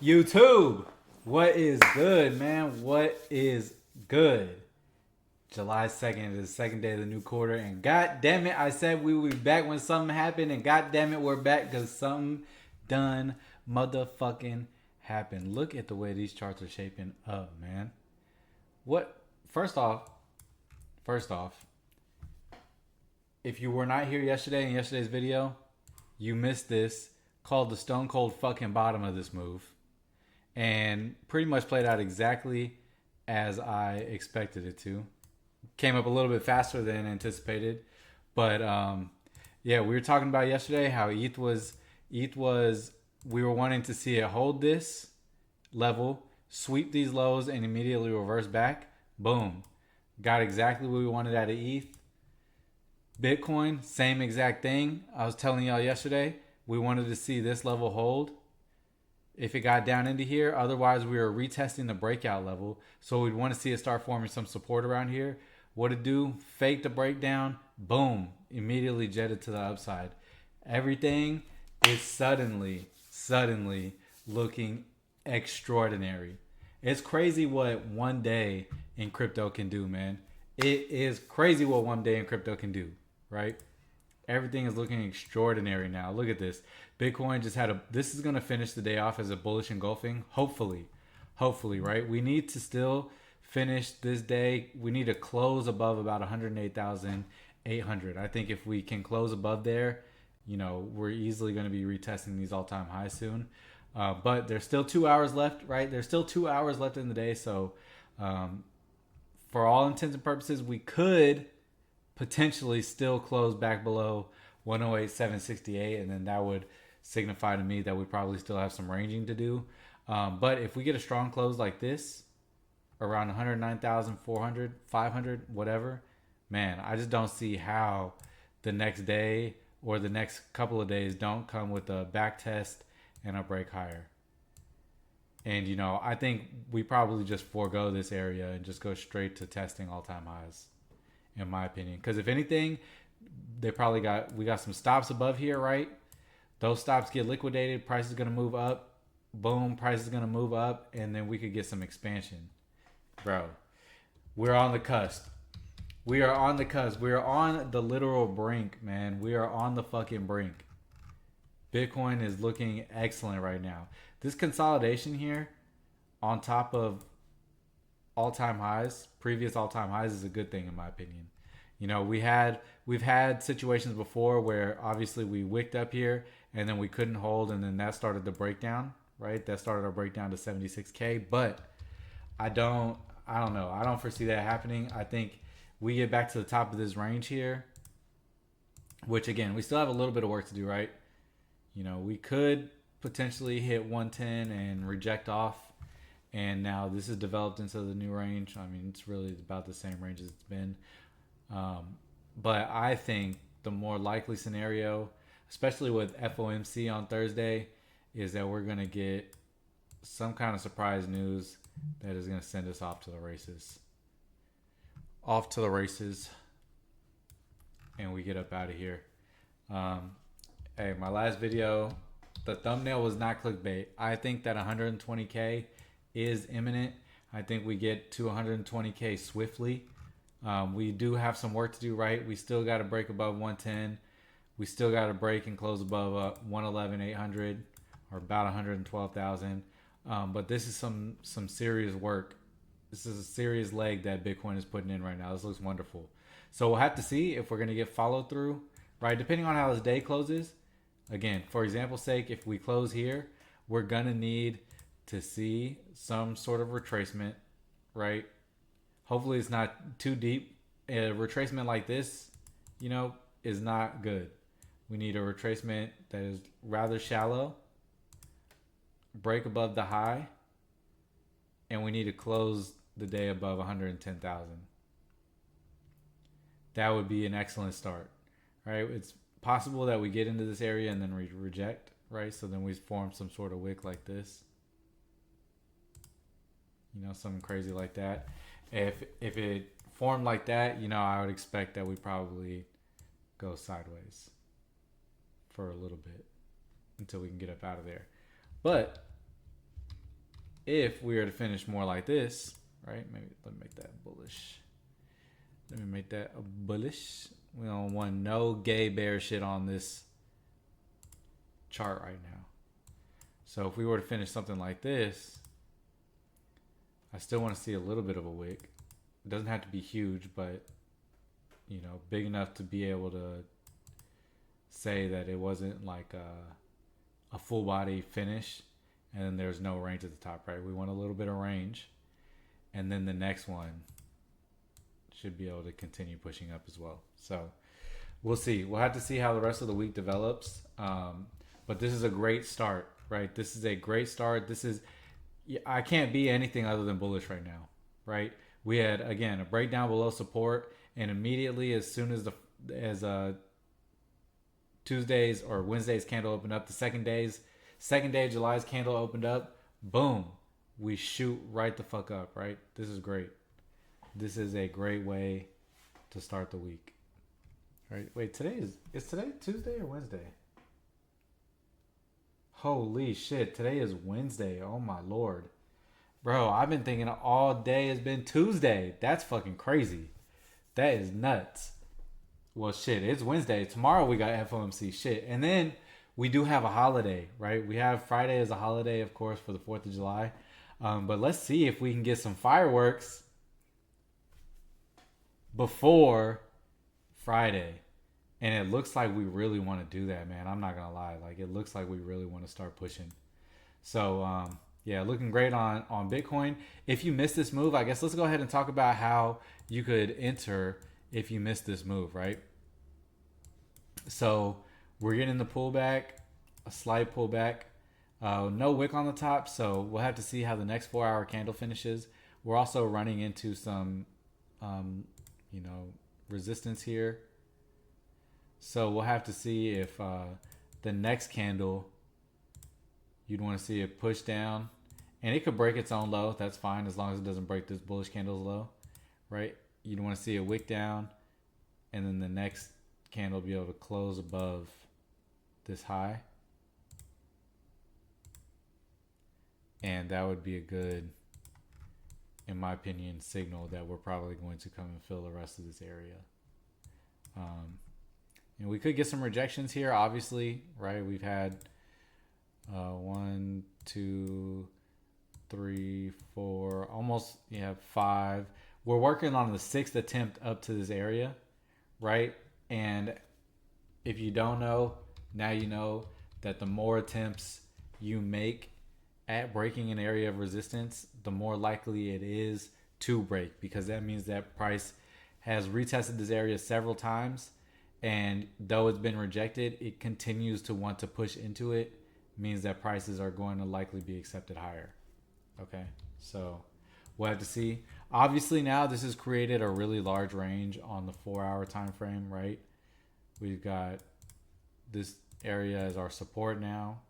YouTube, what is good, man? What is good? July 2nd is the second day of the new quarter, and god damn it, I said we would be back when something happened, and god damn it, we're back because something done motherfucking happened. Look at the way these charts are shaping up, man. What? First off, if you were not here yesterday in yesterday's video, you missed this, called the stone cold fucking bottom of this move, and pretty much played out exactly as I expected it to. Came up a little bit faster than anticipated, but yeah, we were talking about yesterday how ETH was we were wanting to see it hold this level, sweep these lows, and immediately reverse back. Boom, got exactly what we wanted out of ETH. Bitcoin, same exact thing. I was telling y'all yesterday, we wanted to see this level hold if it got down into here. Otherwise, we were retesting the breakout level. So we'd want to see it start forming some support around here. What it do? Fake the breakdown. Boom. Immediately jetted to the upside. Everything is suddenly looking extraordinary. It's crazy what one day in crypto can do, man. It is crazy what one day in crypto can do, right? Everything is looking extraordinary now. Look at this. Bitcoin just had this is going to finish the day off as a bullish engulfing. Hopefully, right? We need to still finish this day. We need to close above about 108,800. I think if we can close above there, we're easily going to be retesting these all-time highs soon. But there's still 2 hours left, right? There's still 2 hours left in the day. So for all intents and purposes, we could potentially still close back below 108,768, and then that would signify to me that we probably still have some ranging to do. But if we get a strong close like this, around 109,400, 500, whatever, man, I just don't see how the next day or the next couple of days don't come with a back test and a break higher. And, I think we probably just forego this area and just go straight to testing all-time highs, in my opinion. Because if anything, we got some stops above here, right? Those stops get liquidated. Price is going to move up. Boom, price is going to move up. And then we could get some expansion. Bro, we're on the cusp. We are on the cusp. We are on the literal brink, man. We are on the fucking brink. Bitcoin is looking excellent right now. This consolidation here on top of all-time highs, previous all-time highs, is a good thing in my opinion. We've had situations before where obviously we wicked up here and then we couldn't hold, and then that started the breakdown, right? That started our breakdown to 76K, but I don't know. I don't foresee that happening. I think we get back to the top of this range here, which again, we still have a little bit of work to do, right? We could potentially hit 110 and reject off, and now this is developed into the new range. I mean, it's really about the same range as it's been. But I think the more likely scenario, especially with FOMC on Thursday, is that we're going to get some kind of surprise news that is going to send us off to the races. And we get up out of here. Hey, my last video, the thumbnail was not clickbait. I think that 120K is imminent. I think we get to 120K swiftly. We do have some work to do, right? We still got to break above 110. We still got to break and close above 111,800 or about 112,000. But this is some serious work. This is a serious leg that Bitcoin is putting in right now. This looks wonderful. So we'll have to see if we're going to get follow through, right? Depending on how this day closes. Again, for example's sake, if we close here, we're going to need to see some sort of retracement, right? Hopefully it's not too deep. A retracement like this, is not good. We need a retracement that is rather shallow, break above the high, and we need to close the day above 110,000. That would be an excellent start, right? It's possible that we get into this area and then we reject, right? So then we form some sort of wick like this, something crazy like that. If it formed like that, I would expect that we probably go sideways for a little bit until we can get up out of there. But if we were to finish more like this, right? Maybe let me make that bullish. Let me make that a bullish. We don't want no gay bear shit on this chart right now. So if we were to finish something like this, I still want to see a little bit of a wick. It doesn't have to be huge, but you know, big enough to be able to say that it wasn't like a full body finish and then there's no range at the top, right? We want a little bit of range, and then the next one should be able to continue pushing up as well. So we'll see. We'll have to see how the rest of the week develops. But this is a great start, right? This is a great start. I can't be anything other than bullish right now, right? We had, again, a breakdown below support, and immediately as soon as Tuesday's or Wednesday's candle opened up, the second day of July's candle opened up, boom, we shoot right the fuck up, right? This is great. This is a great way to start the week. Right? Wait, is today Tuesday or Wednesday? Holy shit, today is Wednesday. Oh my lord. Bro, I've been thinking all day has been Tuesday. That's fucking crazy. That is nuts. Well, shit, it's Wednesday. Tomorrow we got FOMC shit. And then we do have a holiday, right? We have Friday as a holiday, of course, for the 4th of July. But let's see if we can get some fireworks before Friday. And it looks like we really want to do that, man. I'm not going to lie. Like, it looks like we really want to start pushing. So, yeah, looking great on Bitcoin. If you missed this move, I guess let's go ahead and talk about how you could enter if you missed this move, right? So we're getting the pullback, a slight pullback. No wick on the top, so we'll have to see how the next 4-hour candle finishes. We're also running into some, resistance here. So we'll have to see if the next candle, you'd want to see it push down. And it could break its own low. That's fine as long as it doesn't break this bullish candle's low, right? You'd want to see a wick down, and then the next candle be able to close above this high. And that would be a good, in my opinion, signal that we're probably going to come and fill the rest of this area. And we could get some rejections here, obviously, right? We've had 1, 2, 3, 4, almost 5. We're working on the 6th attempt up to this area, right? And if you don't know, now you know that the more attempts you make at breaking an area of resistance, the more likely it is to break, because that means that price has retested this area several times, and though it's been rejected, it continues to want to push into it, means that prices are going to likely be accepted higher. Okay, so we'll have to see. Obviously now this has created a really large range on the 4-hour time frame, right? We've got this area as our support now.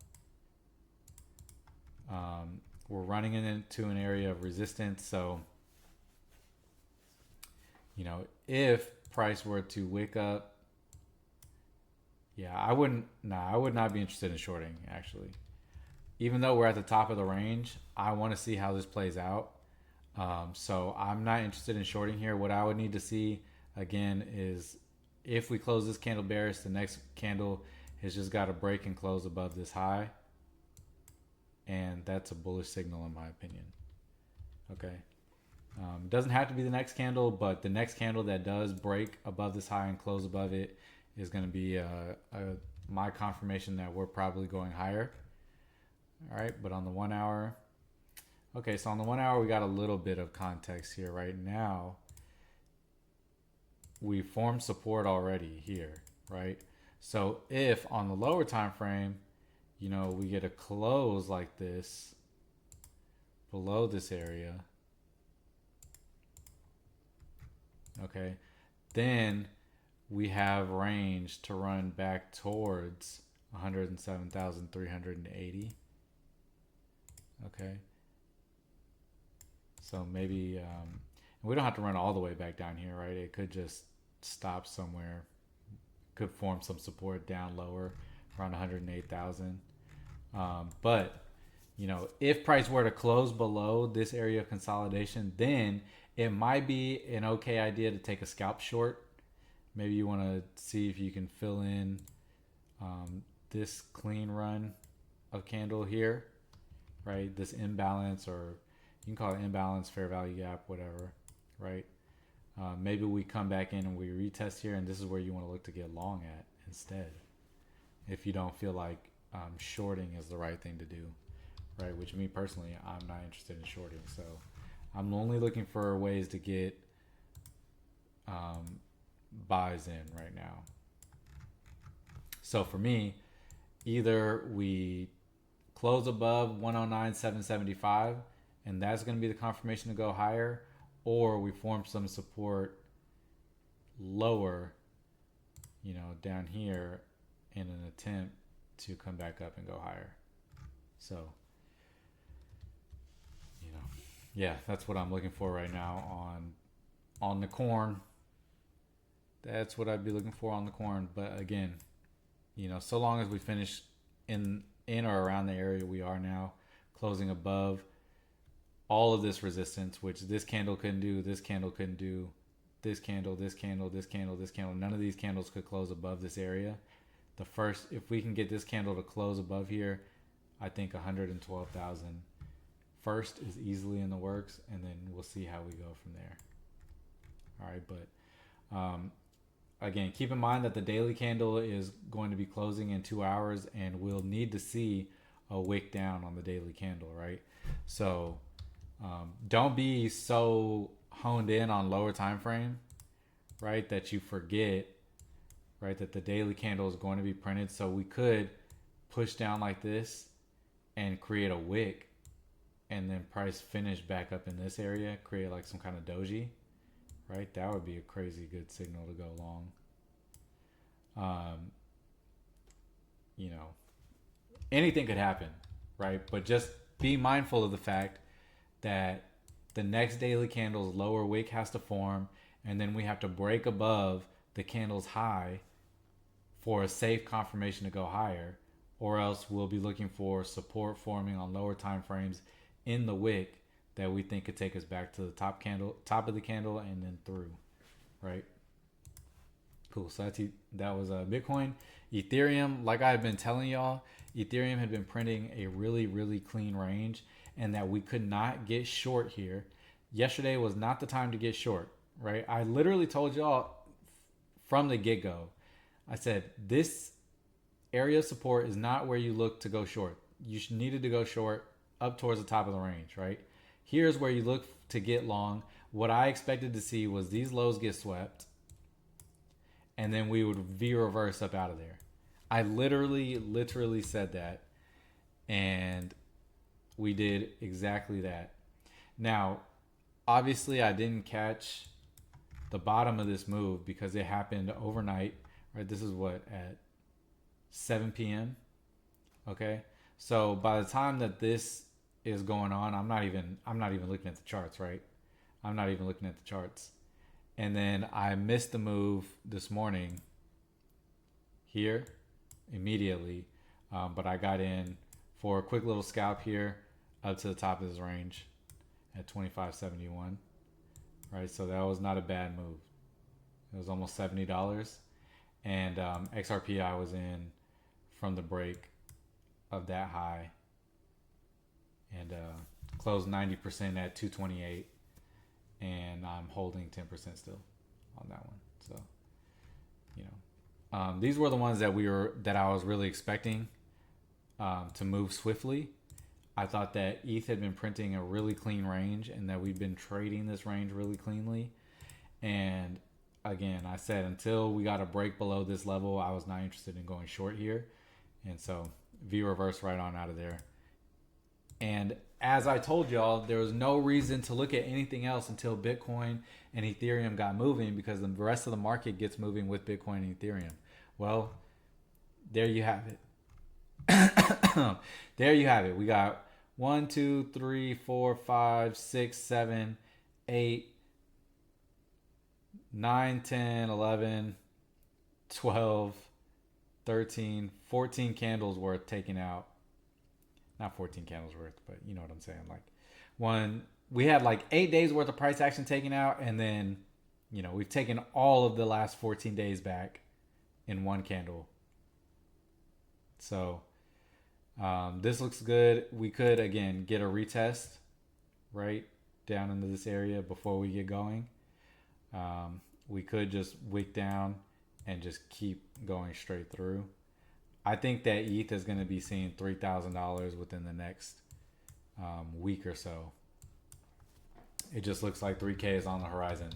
We're running into an area of resistance, so if price were to wick up, I would not be interested in shorting, actually. Even though we're at the top of the range, I want to see how this plays out. So I'm not interested in shorting here. What I would need to see, again, is if we close this candle bearish, the next candle has just got to break and close above this high. And that's a bullish signal, in my opinion. Okay. It doesn't have to be the next candle, but the next candle that does break above this high and close above it is going to be my confirmation that we're probably going higher. All right, but on the 1 hour, okay, so on the 1 hour, we got a little bit of context here. Right now, we formed support already here, right? So if on the lower time frame, we get a close like this below this area, okay, then we have range to run back towards 107,380. Okay. So maybe, we don't have to run all the way back down here, right? It could just stop somewhere. Could form some support down lower around 108,000. But You know, if price were to close below this area of consolidation, then it might be an okay idea to take a scalp short. Maybe you want to see if you can fill in this clean run of candle here, right? This imbalance, or you can call it imbalance, fair value gap, whatever, right? Maybe we come back in and we retest here, and this is where you want to look to get long at instead, if you don't feel like shorting is the right thing to do, right? Which, me personally, I'm not interested in shorting, so I'm only looking for ways to get buys in right now. So for me, either we close above 109,775, and that's going to be the confirmation to go higher, or we form some support lower, you know, down here in an attempt to come back up and go higher. So, you know, yeah, that's what I'm looking for right now on the corn. That's what I'd be looking for on the corn. But again, you know, so long as we finish in or around the area we are now, closing above all of this resistance, which this candle couldn't do, this candle couldn't do, this candle, this candle, this candle, this candle, none of these candles could close above this area. The first, if we can get this candle to close above here, I think 112,000 first is easily in the works, and then we'll see how we go from there. All right, but again, keep in mind that the daily candle is going to be closing in 2 hours, and we'll need to see a wick down on the daily candle, right? So don't be so honed in on lower time frame, right, that you forget, right, that the daily candle is going to be printed. So we could push down like this and create a wick, and then price finish back up in this area, create like some kind of doji, right? That would be a crazy good signal to go long. You know, anything could happen, right? But just be mindful of the fact that the next daily candle's lower wick has to form, and then we have to break above the candle's high for a safe confirmation to go higher, or else we'll be looking for support forming on lower time frames in the wick that we think could take us back to the top of the candle, and then through, right? Cool. So that was Bitcoin. Ethereum, like I've been telling y'all, Ethereum had been printing a really, really clean range, and that we could not get short here. Yesterday was not the time to get short, right? I literally told y'all from the get-go, I said, this area of support is not where you look to go short. You needed to go short up towards the top of the range, right? Here's where you look to get long. What I expected to see was these lows get swept, and then we would V reverse up out of there. I literally said that, and we did exactly that. Now, obviously, I didn't catch the bottom of this move because it happened overnight, right? This is what, at 7 p.m. Okay, so by the time that this is going on, I'm not even looking at the charts, right? I'm not even looking at the charts. And then I missed the move this morning here immediately, but I got in for a quick little scalp here up to the top of this range at 25.71, right? So that was not a bad move. It was almost $70, and XRP I was in from the break of that high, and closed 90% at 228, and I'm holding 10% still on that one. So, you know, these were the ones that I was really expecting to move swiftly. I thought that ETH had been printing a really clean range, and that we've been trading this range really cleanly. And again, I said until we got a break below this level, I was not interested in going short here. And so V reverse right on out of there. And as I told y'all, there was no reason to look at anything else until Bitcoin and Ethereum got moving, because the rest of the market gets moving with Bitcoin and Ethereum. Well, there you have it. There you have it. We got 1, 2, 3, 4, 5, 6, 7, 8, 9, 10, 11, 12, 13, 14 candles worth taking out not 14 candles worth, but you know what I'm saying. Like we had like 8 days worth of price action taken out, and then we've taken all of the last 14 days back in one candle. So this looks good. We could again get a retest right down into this area before we get going. We could just wick down and just keep going straight through. I think that ETH is going to be seeing $3,000 within the next week or so. It just looks like 3K is on the horizon.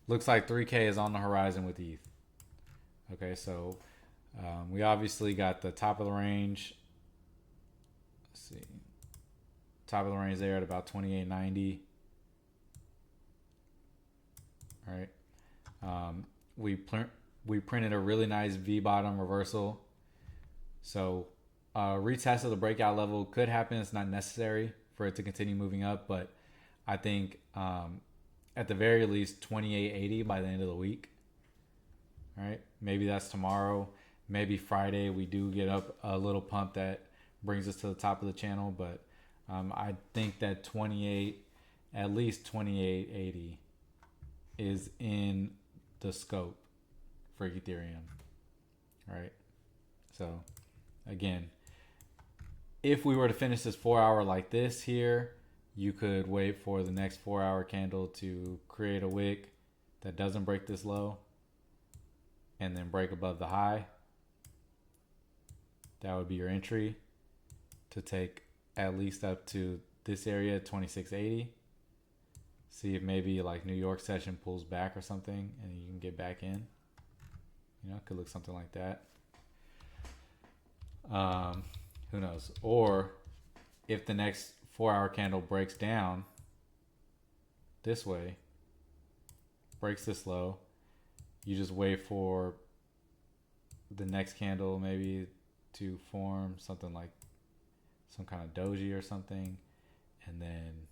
Looks like 3K is on the horizon with ETH. Okay, so we obviously got the top of the range. Let's see. Top of the range there at about 28.90. All right. We printed a really nice V bottom reversal. So retest of the breakout level could happen. It's not necessary for it to continue moving up, but I think at the very least 28.80 by the end of the week. All right, maybe that's tomorrow. Maybe Friday we do get up a little pump that brings us to the top of the channel, but I think that at least 28.80 is in the scope for Ethereum. All right, so again, if we were to finish this 4 hour like this here, you could wait for the next 4 hour candle to create a wick that doesn't break this low and then break above the high. That would be your entry to take at least up to this area, 26.80. See if maybe like New York session pulls back or something and you can get back in. It could look something like that. Who knows? Or if the next 4 hour candle breaks down this way, breaks this low, you just wait for the next candle maybe to form something like some kind of doji or something, and then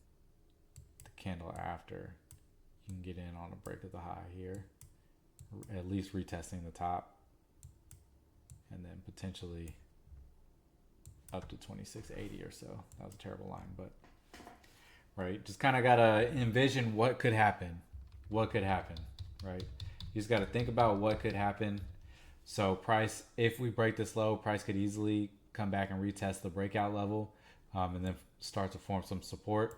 the candle after you can get in on a break of the high here, at least retesting the top, and then potentially up to 26.80 or so. That was a terrible line, but right, just kind of gotta envision what could happen, right? You just gotta think about what could happen. So price, if we break this low, price could easily come back and retest the breakout level, and then start to form some support.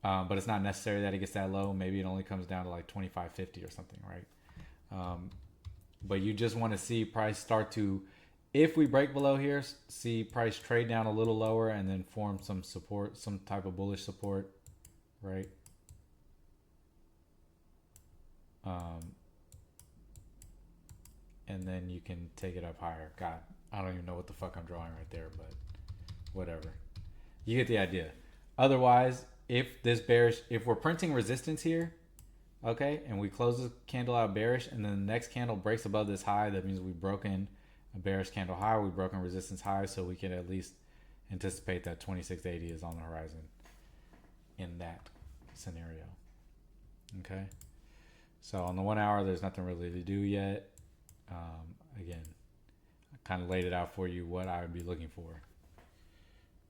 But it's not necessary that it gets that low. Maybe it only comes down to like 25.50 or something, right? But you just want to see price start to, if we break below here, see price trade down a little lower and then form some support, some type of bullish support, right? And then you can take it up higher. God, I don't even know what the fuck I'm drawing right there, but whatever. You get the idea. Otherwise, if we're printing resistance here, okay, and we close the candle out bearish, and then the next candle breaks above this high, that means we've broken a bearish candle high, we've broken resistance high, so we can at least anticipate that 26.80 is on the horizon in that scenario. Okay, so on the 1 hour, there's nothing really to do yet. Again, I kind of laid it out for you what I would be looking for.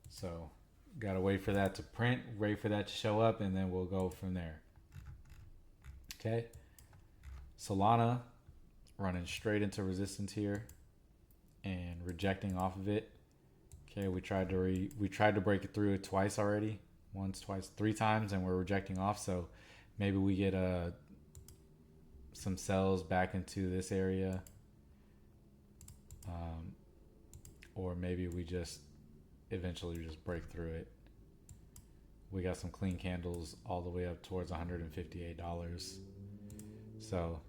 So gotta wait for that to print, wait for that to show up, and then we'll go from there. Okay, Solana running straight into resistance here and rejecting off of it. Okay, we tried to break it through it twice already, once, twice, 3 times, and we're rejecting off. So maybe we get some sells back into this area, or maybe we just eventually just break through it. We got some clean candles all the way up towards $158. So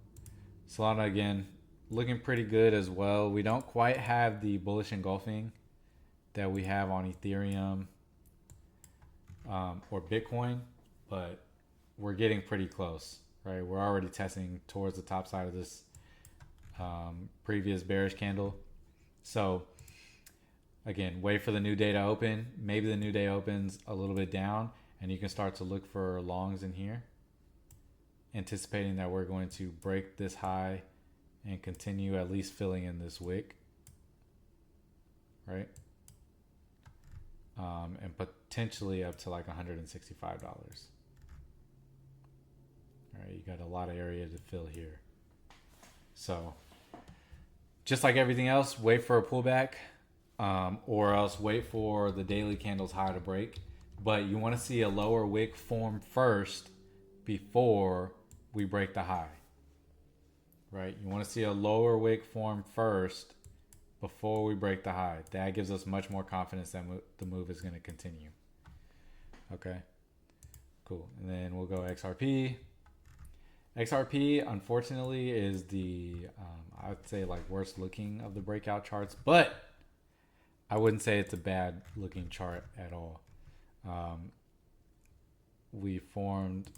Solana again looking pretty good as well. We don't quite have the bullish engulfing that we have on Ethereum or Bitcoin, but we're getting pretty close, right? We're already testing towards the top side of this previous bearish candle. So again, wait for the new day to open. Maybe the new day opens a little bit down and you can start to look for longs in here, anticipating that we're going to break this high and continue at least filling in this wick, right? and potentially up to like $165. All right, you got a lot of area to fill here. So just like everything else, wait for a pullback, or else wait for the daily candle's high to break. But you want to see a lower wick form first before we break the high, right? You want to see a lower wick form first before we break the high. That gives us much more confidence that the move is going to continue. Okay, cool. And then we'll go XRP. XRP, unfortunately, is the, I would say, like, worst looking of the breakout charts, but I wouldn't say it's a bad looking chart at all. We formed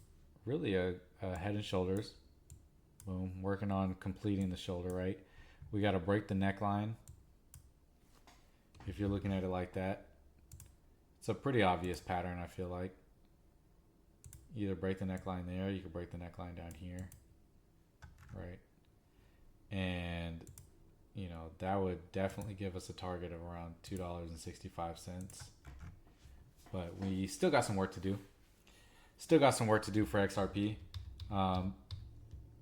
really a head and shoulders. Boom, working on completing the shoulder, right? We got to break the neckline. If you're looking at it like that, it's a pretty obvious pattern, I feel like. Either break the neckline there, you could break the neckline down here, right? And, you know, that would definitely give us a target of around $2.65. But we still got some work to do. Still got some work to do for XRP.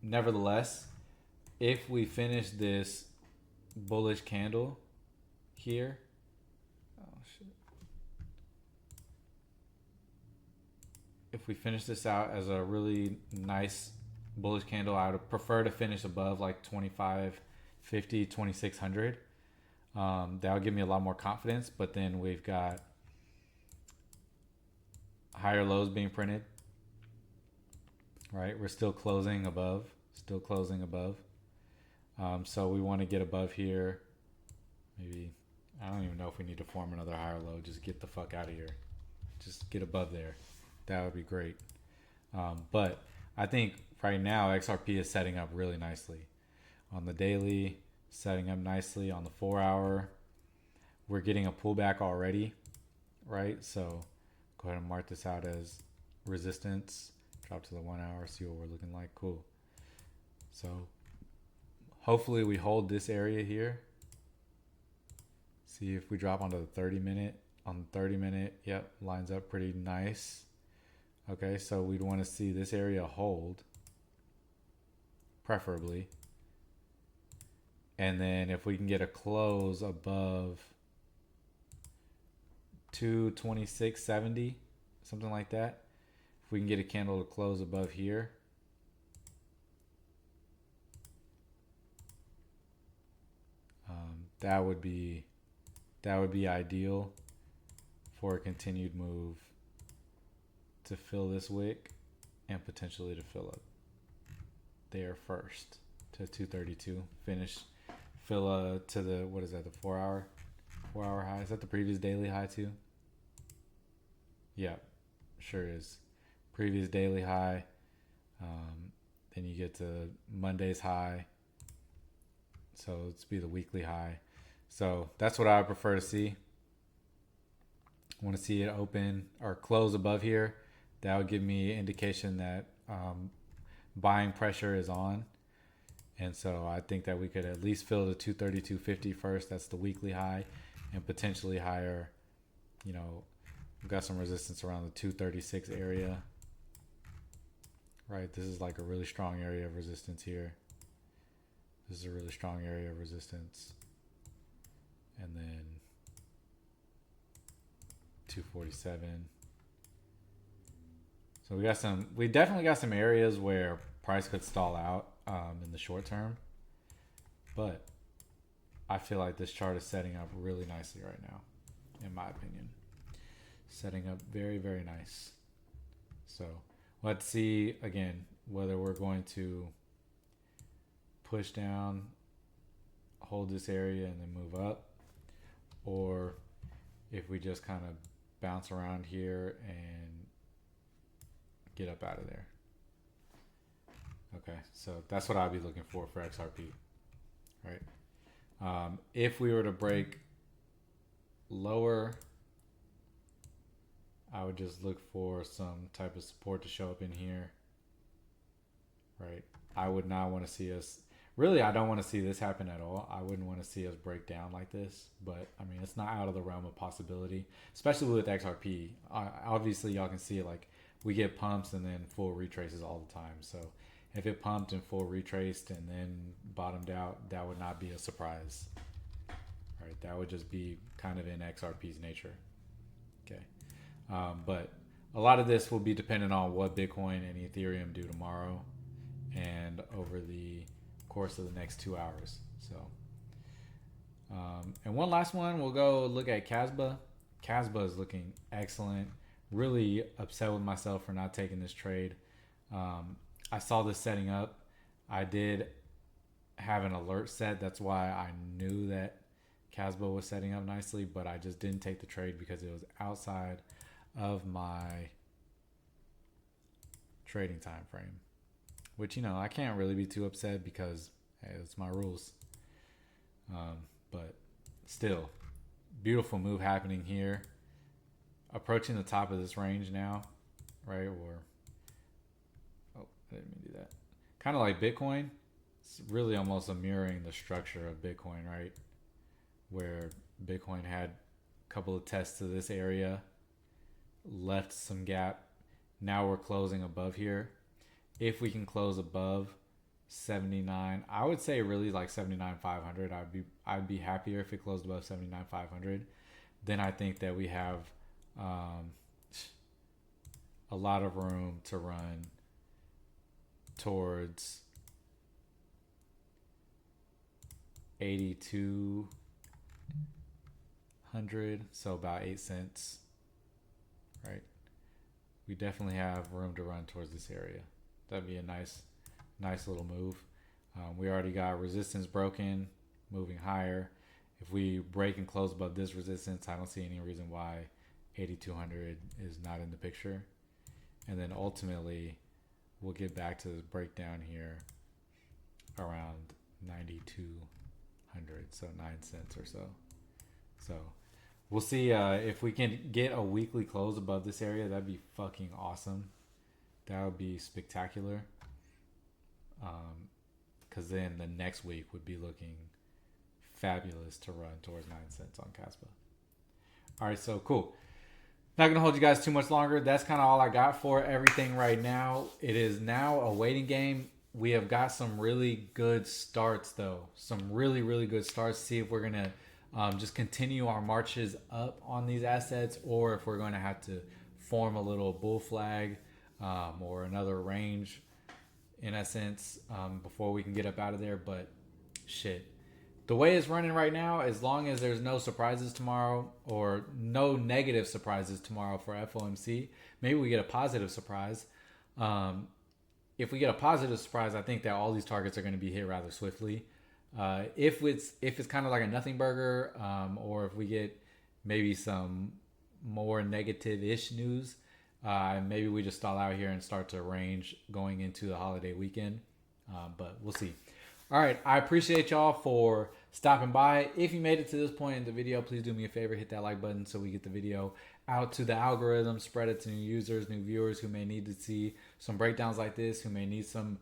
Nevertheless, if we finish this bullish candle here, if we finish this out as a really nice bullish candle, I would prefer to finish above like 2550, 2600. That'll give me a lot more confidence. But then we've got higher lows being printed, right? We're still closing above, so we want to get above here. Maybe, I don't even know if we need to form another higher low. Just get the fuck out of here. Just get above there. That would be great. But I think right now XRP is setting up really nicely. On the daily, setting up nicely. On the 4 hour, we're getting a pullback already, right? So go ahead and mark this out as resistance. Drop to the 1 hour, see what we're looking like. Cool. So hopefully we hold this area here. See if we drop onto the 30 minute. On the 30 minute, yep, lines up pretty nice. Okay, so we'd want to see this area hold, preferably. And then if we can get a close above 226.70, something like that. If we can get a candle to close above here, that would be ideal for a continued move to fill this wick and potentially to fill up there first to 232. Fill to the, what is that, the 4 hour high? Is that the previous daily high too? Yeah, sure is. Previous daily high. Then you get to Monday's high. So let's be the weekly high. So that's what I would prefer to see. I want to see it open or close above here. That would give me indication that buying pressure is on. And so I think that we could at least fill the 232.50 first. That's the weekly high, and potentially higher. You know, we've got some resistance around the 236 area. Right, this is like a really strong area of resistance here. This is a really strong area of resistance. And then 247. So we definitely got some areas where price could stall out in the short term, but I feel like this chart is setting up really nicely right now, in my opinion. Setting up very, very nice. So let's see again whether we're going to push down, hold this area, and then move up, or if we just kind of bounce around here and get up out of there. Okay, so that's what I'd be looking for XRP, right? If we were to break lower, I would just look for some type of support to show up in here, right? I would not want to see us. Really, I don't want to see this happen at all. I wouldn't want to see us break down like this, but I mean, it's not out of the realm of possibility, especially with XRP. Obviously, y'all can see it, like we get pumps and then full retraces all the time. So if it pumped and full retraced and then bottomed out, that would not be a surprise. Right? That would just be kind of in XRP's nature. Okay. But a lot of this will be dependent on what Bitcoin and Ethereum do tomorrow and over the course of the next 2 hours. So, and one last one, we'll go look at Casba. Casba is looking excellent. Really upset with myself for not taking this trade. I saw this setting up. I did have an alert set. That's why I knew that Casba was setting up nicely, but I just didn't take the trade because it was outside of my trading time frame. Which, you know, I can't really be too upset because, hey, it's my rules. But still, beautiful move happening here. Approaching the top of this range now, right? Or, oh, I didn't mean to do that. Kind of like Bitcoin. It's really almost a mirroring the structure of Bitcoin, right? Where Bitcoin had a couple of tests to this area, left some gap. Now we're closing above here. If we can close above 79, I would say really like 79,500. I'd be happier if it closed above 79,500. Then I think that we have a lot of room to run towards 8,200, so about 8 cents, right? We definitely have room to run towards this area. That'd be a nice little move. We already got resistance broken, moving higher. If we break and close above this resistance, I don't see any reason why 8,200 is not in the picture. And then ultimately, we'll get back to this breakdown here around 9,200, so 9 cents or so. So we'll see if we can get a weekly close above this area. That'd be fucking awesome. That would be spectacular. Because then the next week would be looking fabulous to run towards 9 cents on Caspa. All right, so cool. Not going to hold you guys too much longer. That's kind of all I got for everything right now. It is now a waiting game. We have got some really good starts, though. Some really, really good starts. See if we're going to just continue our marches up on these assets, or if we're going to have to form a little bull flag or another range in essence before we can get up out of there. But shit, the way it's running right now, as long as there's no surprises tomorrow or no negative surprises tomorrow for FOMC, maybe we get a positive surprise. If we get a positive surprise, I think that all these targets are going to be hit rather swiftly. If it's kind of like a nothing burger, or if we get maybe some more negative-ish news, maybe we just stall out here and start to range going into the holiday weekend. But we'll see. All right. I appreciate y'all for stopping by. If you made it to this point in the video, please do me a favor. Hit that like button so we get the video out to the algorithm. Spread it to new users, new viewers who may need to see some breakdowns like this, who may need some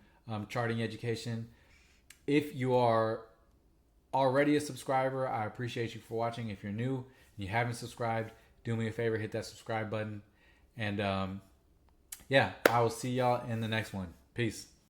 charting education. If you are already a subscriber, I appreciate you for watching. If you're new and you haven't subscribed, do me a favor. Hit that subscribe button. And yeah, I will see y'all in the next one. Peace.